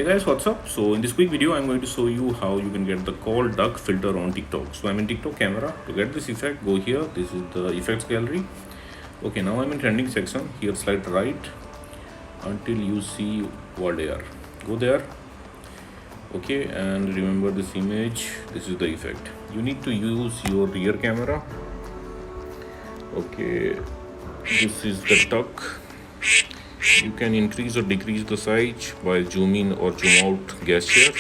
Hey guys, what's up? So in this quick video I'm going to show you how you can get the call duck filter on TikTok. So I'm in TikTok camera. To get this effect, go here. This is the effects gallery. Okay, now I'm in trending section. Here slide right until you see word air. Go there. Okay, and remember this image. This is the effect. You need to use your rear camera. Okay, this is the duck. You can increase or decrease the size by zoom in or zoom out gesture.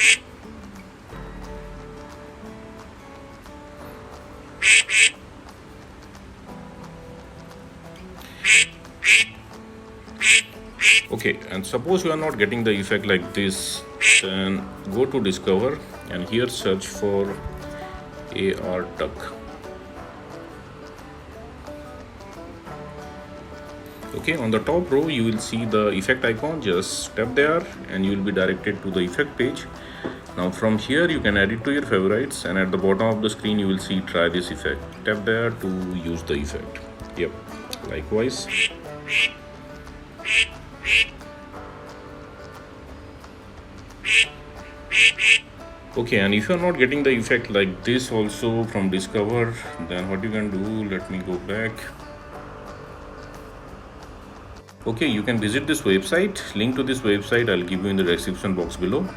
Okay, and suppose you are not getting the effect like this, then go to discover and here search for AR duck. Okay, on the top row you will see the effect icon. Just tap there and you will be directed to the effect page. Now from here you can add it to your favorites, and at the bottom of the screen you will see try this effect. Tap there to use the effect. Yep, likewise. Okay, and if you are not getting the effect like this also from discover, then what you can do, let me go back. Okay, you can visit this website. Link to this website I'll give you in the description box below.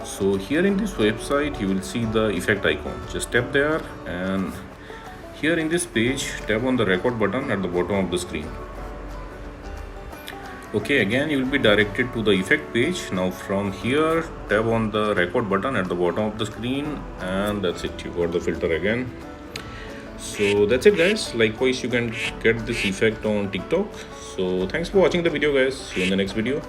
So here in this website you will see the effect icon. Just tap there, and here in this page tap on the record button at the bottom of the screen. Okay, again you will be directed to the effect page. Now from here tap on the record button at the bottom of the screen, and that's it, you got the filter again. So that's it guys. Likewise you can get this effect on TikTok. So thanks for watching the video guys. See you in the next video.